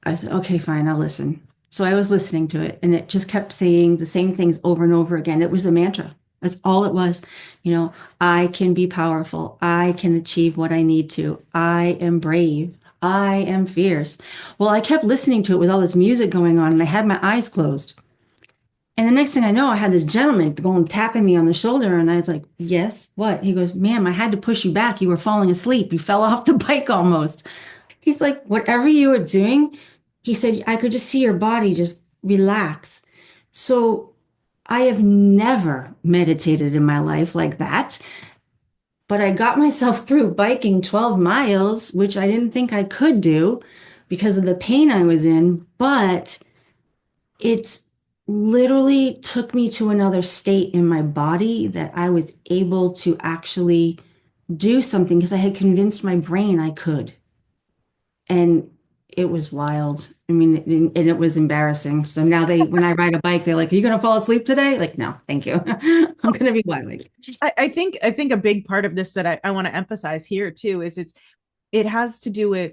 I said, okay, fine, I'll listen. So I was listening to it and it just kept saying the same things over and over again. It was a mantra. That's all it was. I can be powerful. I can achieve what I need to. I am brave. I am fierce. Well, I kept listening to it with all this music going on and I had my eyes closed. And the next thing I know, I had this gentleman going tapping me on the shoulder. And I was like, yes, what? He goes, ma'am, I had to push you back. You were falling asleep. You fell off the bike almost. He's like, whatever you were doing, he said, I could just see your body just relax. So I have never meditated in my life like that. But I got myself through biking 12 miles, which I didn't think I could do because of the pain I was in. But it's literally took me to another state in my body that I was able to actually do something because I had convinced my brain I could. And it was wild. I mean, and it was embarrassing. So now when I ride a bike, they're like, "Are you going to fall asleep today?" Like, no, thank you. I'm going to be wilding. I think a big part of this that I want to emphasize here too is it has to do with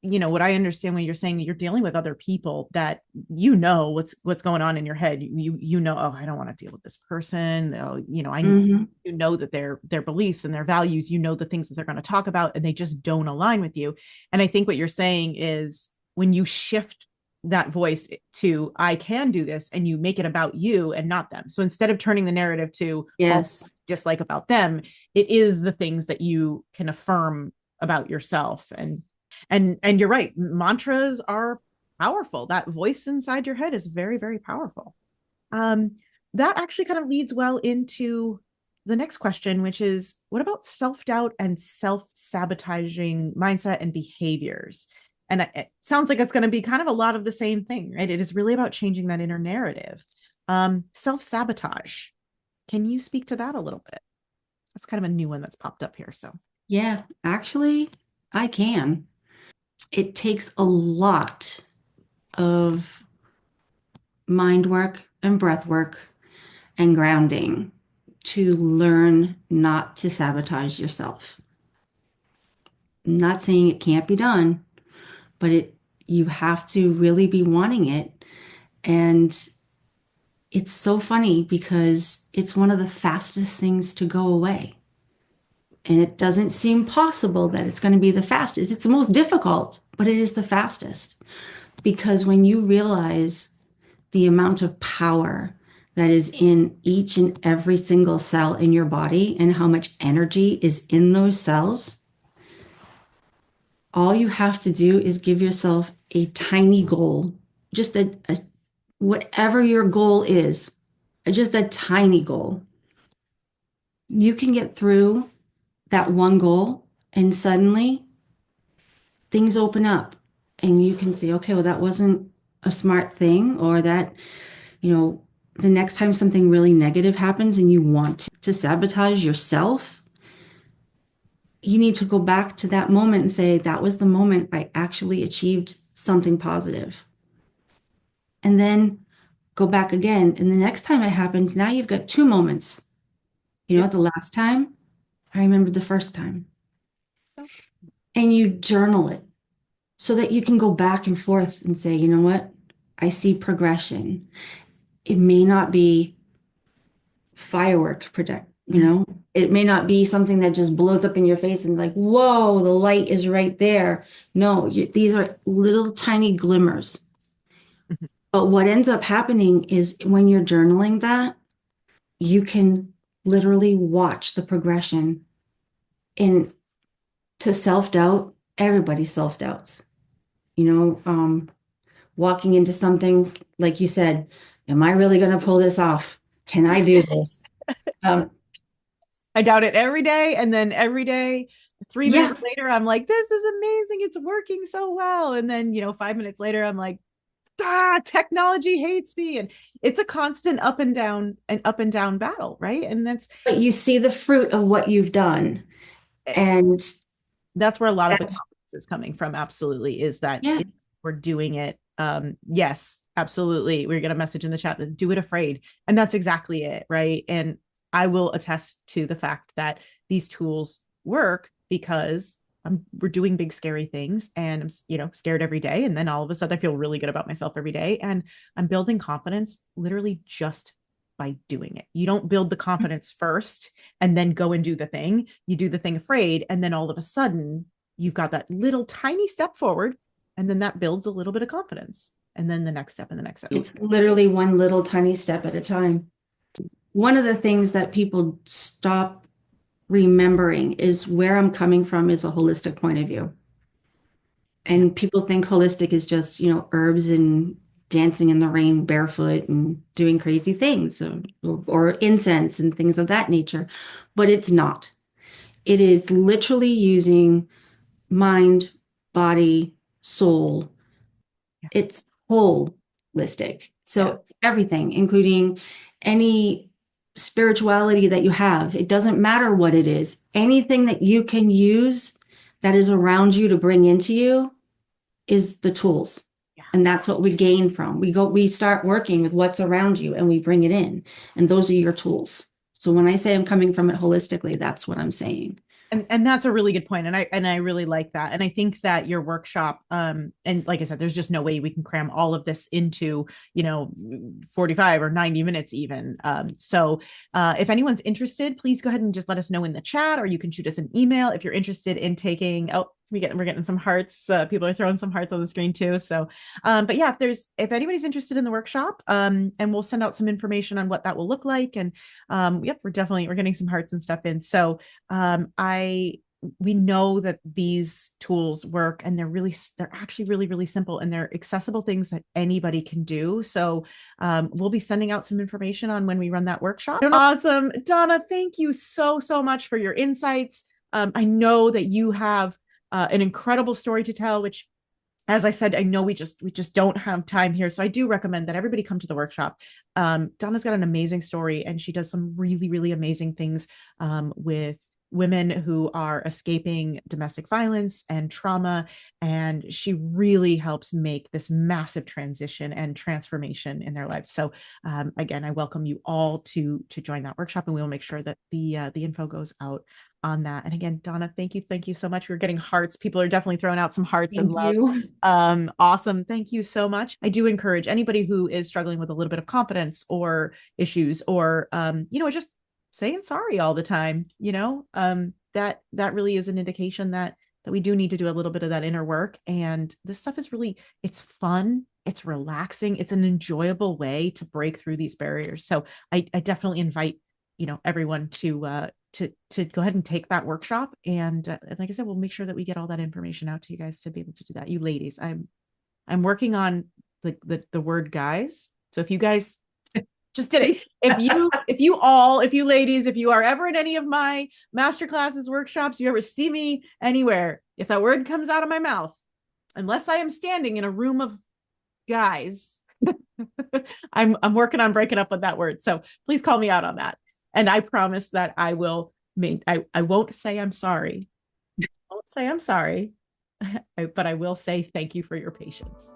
what I understand when you're saying you're dealing with other people that what's going on in your head. Oh, I don't want to deal with this person. Oh, I Hmm. that their beliefs and their values, the things that they're going to talk about, and they just don't align with you. And I think what you're saying is when you shift that voice to I can do this and you make it about you and not them. So instead of turning the narrative to all Yes. dislike about them, it is the things that you can affirm about yourself. And you're right, mantras are powerful. That voice inside your head is very, very powerful. um that actually kind of leads well into the next question, which is what about self-doubt and self-sabotaging mindset and behaviors? And it sounds like it's going to be kind of a lot of the same thing, right? It is really about changing that inner narrative. Self-sabotage, can you speak to that a little bit? That's kind of a new one that's popped up here. So Yeah, actually, I can. It takes a lot of mind work and breath work and grounding to learn not to sabotage yourself. I'm not saying it can't be done, but you have to really be wanting it. And it's so funny because it's one of the fastest things to go away. And it doesn't seem possible that it's going to be the fastest. It's the most difficult, but it is the fastest. Because when you realize the amount of power that is in each and every single cell in your body and how much energy is in those cells, all you have to do is give yourself a tiny goal, just whatever your goal is, just a tiny goal. You can get through that one goal and suddenly things open up and you can see, okay, well, that wasn't a smart thing, or that, the next time something really negative happens and you want to sabotage yourself, you need to go back to that moment and say, that was the moment I actually achieved something positive. And then go back again. And the next time it happens, now you've got two moments. yep. The last time, I remembered the first time. And you journal it so that you can go back and forth and say, you know what? I see progression. It may not be firework project, it may not be something that just blows up in your face and like, whoa, the light is right there. No, these are little tiny glimmers. But what ends up happening is when you're journaling that, you can literally watch the progression. And to self-doubt, everybody self-doubts. You know, walking into something, like you said, am I really going to pull this off? Can I do this? Um, I doubt it every day. And then every day, 3 minutes yeah, later, I'm like, this is amazing. It's working so well. And then, 5 minutes later, I'm like, technology hates me. And it's a constant up and down battle, right? And but you see the fruit of what you've done. And that's where a lot of the that's, confidence is coming from. Absolutely. Is that yeah, we're doing it. Yes, absolutely. We're going to message in the chat that do it afraid. And that's exactly it. Right. And I will attest to the fact that these tools work because we're doing big, scary things and I'm, scared every day. And then all of a sudden I feel really good about myself every day. And I'm building confidence literally just by doing it. You don't build the confidence first and then go and do the thing. You do the thing afraid. And then all of a sudden you've got that little tiny step forward. And then that builds a little bit of confidence. And then the next step and the next step. it's literally one little tiny step at a time. One of the things that people stop remembering is where I'm coming from is a holistic point of view. Yeah. And people think holistic is just, herbs and dancing in the rain barefoot and doing crazy things, or incense and things of that nature. But it's not. It is literally using mind, body, soul. Yeah. It's holistic. Yeah. So everything, including any spirituality that you have, it doesn't matter what it is. Anything that you can use that is around you to bring into you, is the tools. Yeah. And that's what we gain from. We start working with what's around you and we bring it in. And those are your tools. So when I say I'm coming from it holistically, that's what I'm saying. And that's a really good point, and I really like that, and I think that your workshop, and like I said, there's just no way we can cram all of this into 45 or 90 minutes even. So if anyone's interested, please go ahead and just let us know in the chat, or you can shoot us an email if you're interested in taking. Oh, we're getting some hearts. People are throwing some hearts on the screen too. So but yeah, if anybody's interested in the workshop, and we'll send out some information on what that will look like. And yep, we're getting some hearts and stuff in. So we know that these tools work, and they're actually really, really simple, and they're accessible things that anybody can do. So we'll be sending out some information on when we run that workshop. Awesome. Donna, thank you so, so much for your insights. I know that you have an incredible story to tell, which, as I said, I know we just don't have time here. So I do recommend that everybody come to the workshop. Donna's got an amazing story, and she does some really, really amazing things with women who are escaping domestic violence and trauma. And she really helps make this massive transition and transformation in their lives. So again, I welcome you all to join that workshop, and we will make sure that the info goes out on that. And again, Donna, thank you so much. We're getting hearts. People are definitely throwing out some hearts and love. Awesome. Thank you so much. I do encourage anybody who is struggling with a little bit of confidence or issues, or just saying sorry all the time, that really is an indication that we do need to do a little bit of that inner work. And this stuff is really, it's fun, it's relaxing, it's an enjoyable way to break through these barriers. So I definitely invite everyone to go ahead and take that workshop. And like I said, we'll make sure that we get all that information out to you guys to be able to do that. You ladies, I'm working on the word guys. So if you guys just did it, if you ladies, if you are ever in any of my master classes, workshops, you ever see me anywhere, if that word comes out of my mouth, unless I am standing in a room of guys, I'm working on breaking up with that word. So please call me out on that. And I promise that I will I won't say I'm sorry. I won't say I'm sorry, but I will say thank you for your patience.